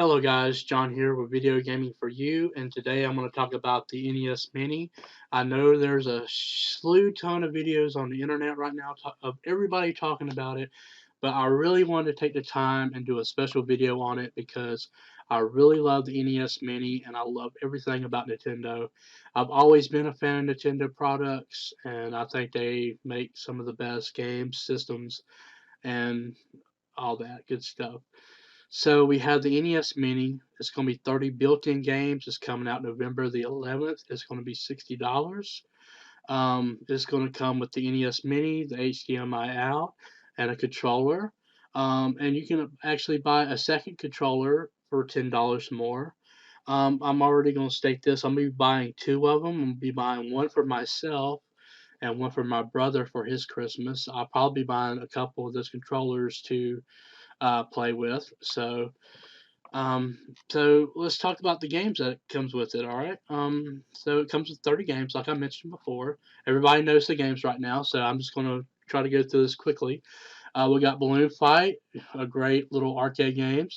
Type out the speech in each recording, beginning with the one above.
Hello guys, John here with Video Gaming for You, and today I'm going to talk about the NES Mini. I know there's a slew ton of videos on the internet right now of everybody talking about it, but I really wanted to take the time and do a special video on it because I really love the NES Mini and I love everything about Nintendo. I've always been a fan of Nintendo products, and I think they make some of the best games, systems, and all that good stuff. So we have the NES Mini. It's going to be 30 built-in games. It's coming out November the 11th. It's going to be $60. It's going to come with the NES Mini, the HDMI out, and a controller. And you can actually buy a second controller for $10 more. I'm already going to state this. I'm going to be buying two of them. I'm going to be buying one for myself and one for my brother for his Christmas. I'll probably be buying a couple of those controllers to play with. Um, so let's talk about the games that it comes with it. All right. So it comes with 30 games, like I mentioned before. Everybody knows the games right now, so I'm just going to try to go through this quickly. We got Balloon Fight, a great little arcade game.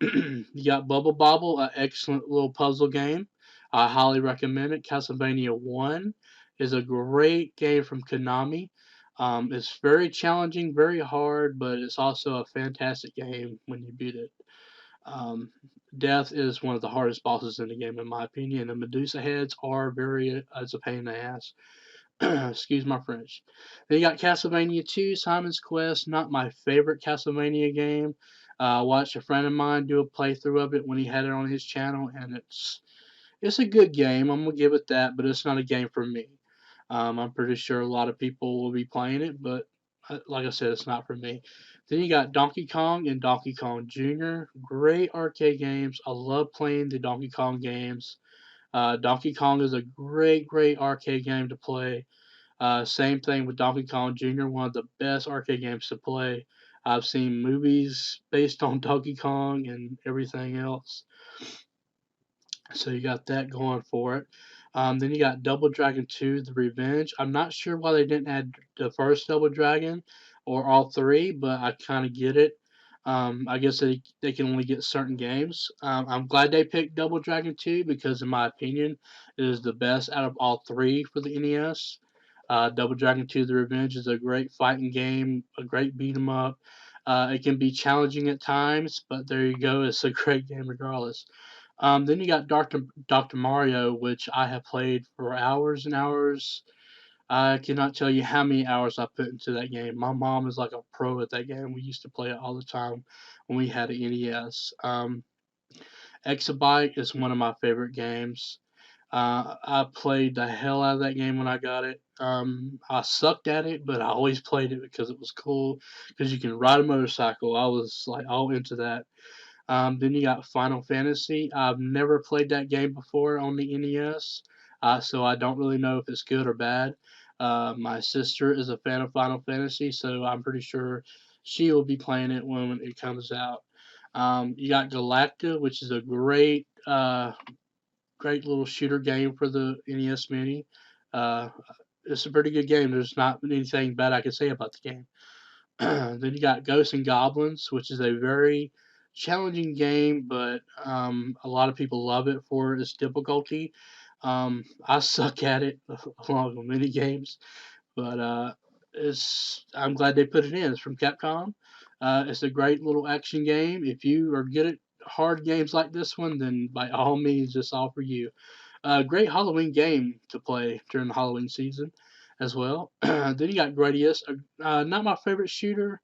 You got Bubble Bobble, an excellent little puzzle game. I highly recommend it. Castlevania 1 is a great game from Konami. It's very challenging, very hard, but it's also a fantastic game when you beat it. Um, Death is one of the hardest bosses in the game, in my opinion. The Medusa heads are it's a pain in the ass. Excuse my French. Then you got Castlevania 2, Simon's Quest. Not my favorite Castlevania game. I watched a friend of mine do a playthrough of it when he had it on his channel, and it's a good game. I'm gonna give it that, but it's not a game for me. I'm pretty sure a lot of people will be playing it, but like I said, it's not for me. Then you got Donkey Kong and Donkey Kong Jr. Great arcade games. I love playing the Donkey Kong games. Donkey Kong is a great arcade game to play. Same thing with Donkey Kong Jr., one of the best arcade games to play. I've seen movies based on Donkey Kong and everything else. So you got that going for it. Then you got Double Dragon 2, The Revenge. I'm not sure why they didn't add the first Double Dragon or all three, but I kind of get it. I guess they can only get certain games. I'm glad they picked Double Dragon 2 because, in my opinion, it is the best out of all three for the NES. Double Dragon 2 The Revenge is a great fighting game, a great beat 'em up. It can be challenging at times, but there you go. It's a great game regardless. Then you got Dr. Mario, which I have played for hours and hours. I cannot tell you how many hours I put into that game. My mom is like a pro at that game. We used to play it all the time when we had an NES. Exabyte is one of my favorite games. I played the hell out of that game when I got it. I sucked at it, but I always played it because it was cool. Because you can ride a motorcycle. I was like all into that. Then you got Final Fantasy. I've never played that game before on the NES, so I don't really know if it's good or bad. My sister is a fan of Final Fantasy, so I'm pretty sure she will be playing it when it comes out. You got Galacta, which is a great little shooter game for the NES Mini. Uh, it's a pretty good game. There's not anything bad I can say about the game. Then you got Ghosts and Goblins, which is a very challenging game, but a lot of people love it for its difficulty. I suck at it along with many games, but I'm glad they put it in. It's from Capcom. It's a great little action game. If you are good at hard games like this one, then by all means, it's all for you. Great Halloween game to play during the Halloween season as well. Then you got Gradius, not my favorite shooter,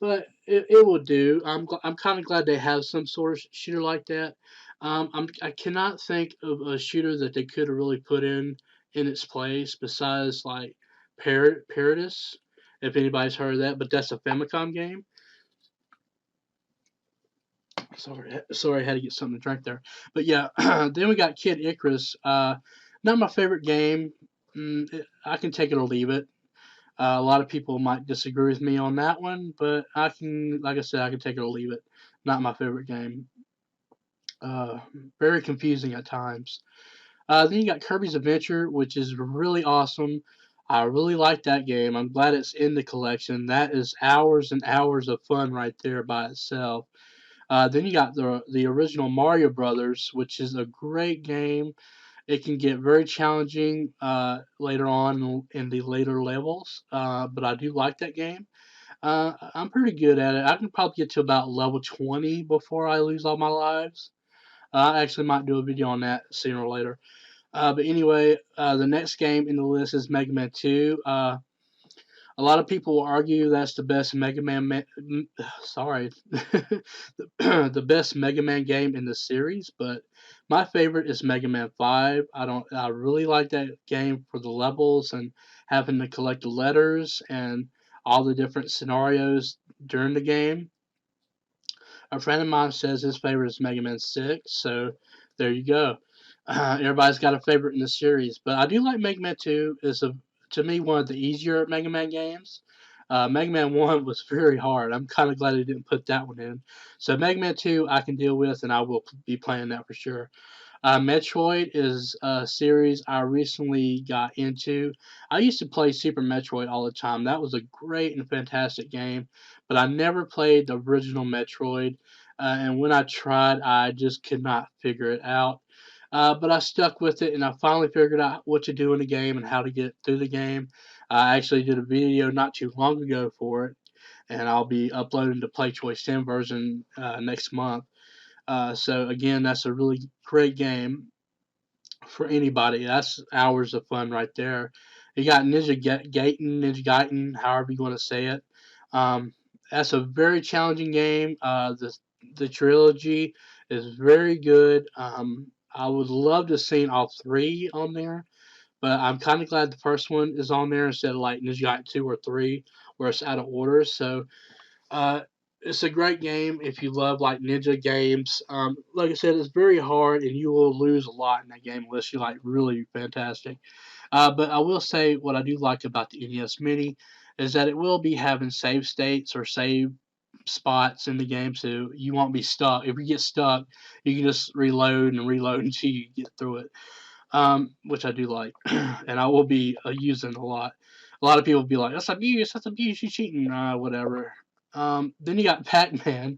but it will do. I'm kind of glad they have some sort of shooter like that. I cannot think of a shooter that they could have really put in its place besides like Paradis, if anybody's heard of that. But that's a Famicom game. Sorry, I had to get something to drink there. But yeah, then we got Kid Icarus. Not my favorite game. I can take it or leave it. A lot of people might disagree with me on that one, but like I said, I can take it or leave it. Not my favorite game. Uh, Very confusing at times. Then you got Kirby's Adventure, which is really awesome. I really like that game. I'm glad it's in the collection. That is hours and hours of fun right there by itself. Then you got the original Mario Brothers, which is a great game. It can get very challenging later on in the later levels, but I do like that game. I'm pretty good at it. I can probably get to about level 20 before I lose all my lives. I actually might do a video on that sooner or later. But anyway, the next game in the list is Mega Man 2. A lot of people will argue that's the best Mega Man. Sorry, the best Mega Man game in the series, but my favorite is Mega Man 5. I really like that game for the levels and having to collect the letters and all the different scenarios during the game. A friend of mine says his favorite is Mega Man 6, so there you go. Everybody's got a favorite in the series, but I do like Mega Man 2. Is to me one of the easier Mega Man games. Mega Man 1 was very hard. I'm kind of glad they didn't put that one in. So Mega Man 2 I can deal with, and I will be playing that for sure. Metroid is a series I recently got into. I used to play Super Metroid all the time. That was a great and fantastic game, but I never played the original Metroid. And when I tried, I just could not figure it out. But I stuck with it, and I finally figured out what to do in the game and how to get through the game. I actually did a video not too long ago for it, and I'll be uploading the Play Choice 10 version next month. So again, that's a really great game for anybody. That's hours of fun right there. You got Ninja Gaiden, however you want to say it. Um, that's a very challenging game. The trilogy is very good. I would love to have seen all three on there, but I'm kind of glad the first one is on there instead of like Ninja Gaiden 2 or 3, where it's out of order. So uh, it's a great game if you love like ninja games. Like I said, it's very hard and you will lose a lot in that game unless you're like really fantastic. But I will say what I do like about the NES Mini is that it will be having save states or save spots in the game, so you won't be stuck. If you get stuck, you can just reload and reload until you get through it, which I do like, and I will be using a lot. A lot of people will be like, that's abuse, you cheating, whatever. Then you got Pac-Man,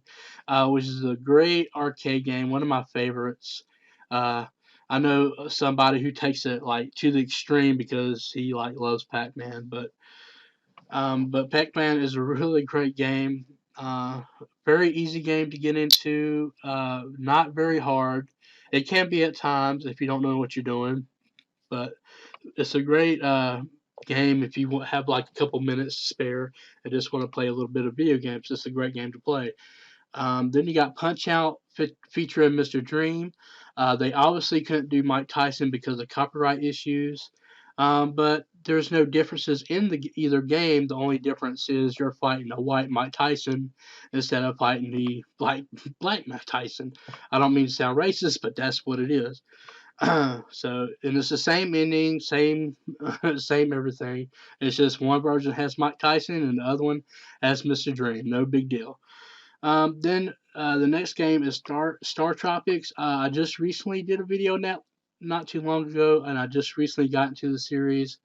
which is a great arcade game, one of my favorites. Uh, I know somebody who takes it like to the extreme because he like loves Pac-Man, but Pac-Man is a really great game. Very easy game to get into. Not very hard. It can be at times if you don't know what you're doing, but it's a great game if you have like a couple minutes to spare and just want to play a little bit of video games. It's a great game to play. Then you got Punch Out featuring Mr. Dream. They obviously couldn't do Mike Tyson because of copyright issues, but there's no differences in either game. The only difference is you're fighting a white Mike Tyson instead of fighting the black Mike Tyson. I don't mean to sound racist, but that's what it is. So, and it's the same ending, same same everything. It's just one version has Mike Tyson and the other one has Mr. Dream. No big deal. Then the next game is Star Tropics. I just recently did a video on that not too long ago, and I just recently got into the series.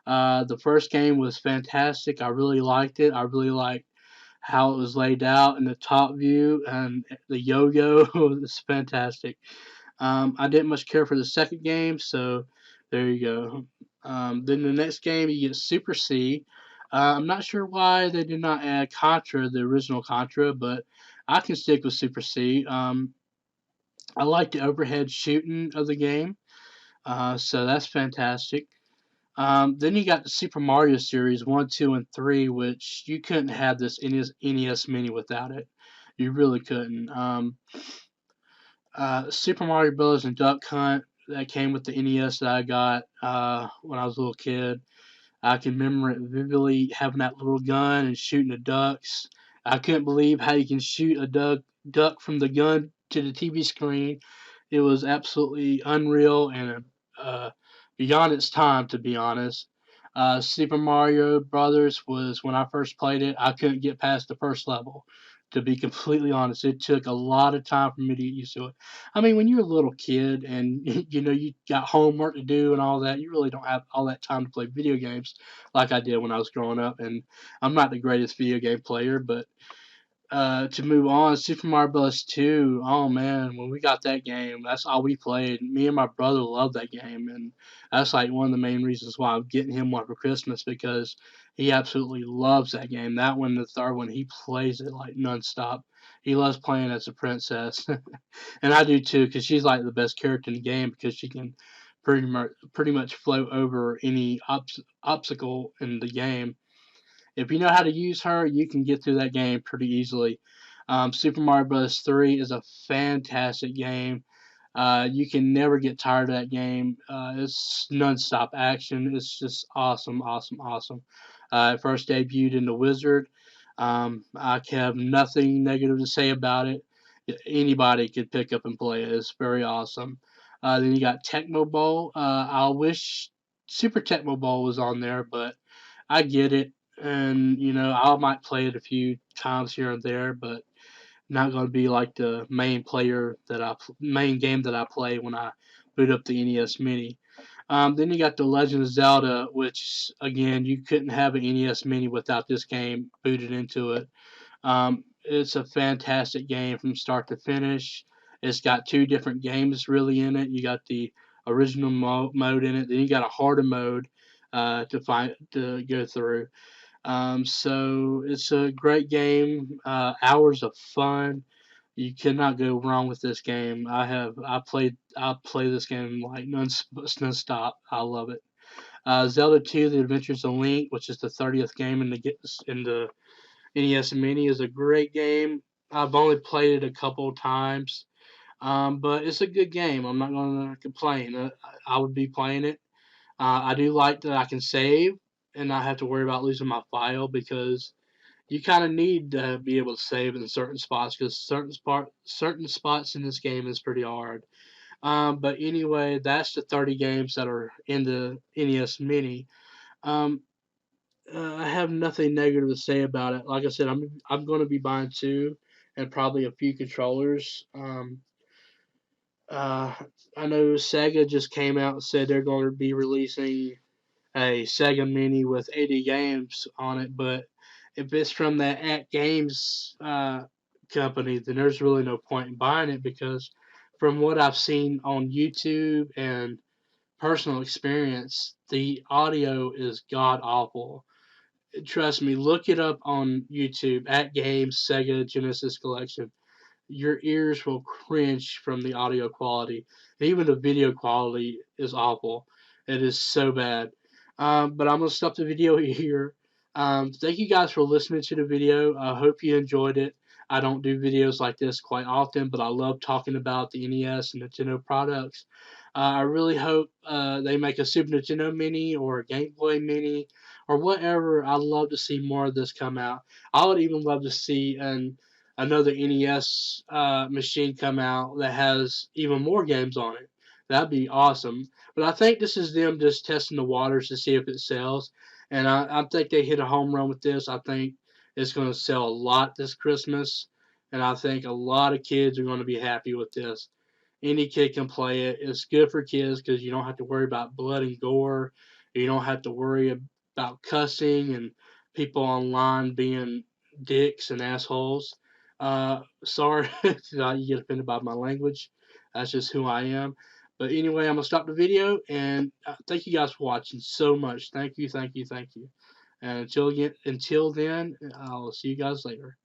The first game was fantastic. I really liked it. I really liked how it was laid out in the top view, and the yo-yo was fantastic. I didn't much care for the second game, so there you go. Then the next game you get Super C. I'm not sure why they did not add Contra, the original Contra, but I can stick with Super C. I like the overhead shooting of the game, so that's fantastic. Then you got the Super Mario series 1, 2, and 3, which you couldn't have this NES Mini without it. You really couldn't. Super Mario Bros. And Duck Hunt that came with the NES that I got when I was a little kid. I can remember it vividly having that little gun and shooting the ducks. I couldn't believe how you can shoot a duck from the gun to the TV screen. It was absolutely unreal and beyond its time, to be honest. Super Mario Brothers was when I first played it. I couldn't get past the first level. To be completely honest, it took a lot of time for me to get used to it. I mean, when you're a little kid and you got homework to do and all that, you really don't have all that time to play video games like I did when I was growing up. And I'm not the greatest video game player, but To move on, Super Mario Bros. 2. Oh man, when we got that game, that's all we played. Me and my brother loved that game, and that's like one of the main reasons why I'm getting him one for Christmas because he absolutely loves that game. That one, the third one, he plays it like nonstop. He loves playing as a princess, and I do too, because she's like the best character in the game because she can pretty much float over any obstacle in the game. If you know how to use her, you can get through that game pretty easily. Super Mario Bros. 3 is a fantastic game. You can never get tired of that game. It's nonstop action. It's just awesome, awesome, awesome. It first debuted in the Wizard. I have nothing negative to say about it. Anybody could pick up and play it. It's very awesome. Then you got Tecmo Bowl. I wish Super Tecmo Bowl was on there, but I get it, and I might play it a few times here and there, but not going to be like the main game that I play when I boot up the NES Mini. Then you got the Legend of Zelda, which again you couldn't have an NES Mini without this game booted into it. It's a fantastic game from start to finish. It's got two different games really in it. You got the original mode in it, then you got a harder mode to go through. So it's a great game. Hours of fun. You cannot go wrong with this game. I play this game like non-stop. I love it. Zelda 2: The Adventures of Link, which is the 30th game in the NES Mini, is a great game. I've only played it a couple of times, but it's a good game. I'm not going to complain. I would be playing it. I do like that I can save and not have to worry about losing my file because you kind of need to be able to save in certain spots because certain spots in this game is pretty hard. But anyway, that's the 30 games that are in the NES Mini. Um, I have nothing negative to say about it. Like I said, I'm going to be buying two and probably a few controllers. Uh, I know Sega just came out and said they're going to be releasing a Sega Mini with 80 games on it, but if it's from that At Games company, then there's really no point in buying it because from what I've seen on YouTube and personal experience, the audio is god awful. Trust me, look it up on YouTube. At Games Sega Genesis Collection, your ears will cringe from the audio quality. Even the video quality is awful. It is so bad. But I'm gonna stop the video here. Thank you guys for listening to the video. I hope you enjoyed it. I don't do videos like this quite often, but I love talking about the NES and Nintendo products. I really hope they make a Super Nintendo Mini or a Game Boy Mini or whatever. I'd love to see more of this come out. I would even love to see another NES machine come out that has even more games on it. That'd be awesome. But I think this is them just testing the waters to see if it sells. And I think they hit a home run with this. I think it's going to sell a lot this Christmas. And I think a lot of kids are going to be happy with this. Any kid can play it. It's good for kids because you don't have to worry about blood and gore. You don't have to worry about cussing and people online being dicks and assholes. Sorry if you get offended by my language. That's just who I am. But anyway, I'm gonna stop the video and thank you guys for watching so much. Thank you, thank you, thank you. And until then, I'll see you guys later.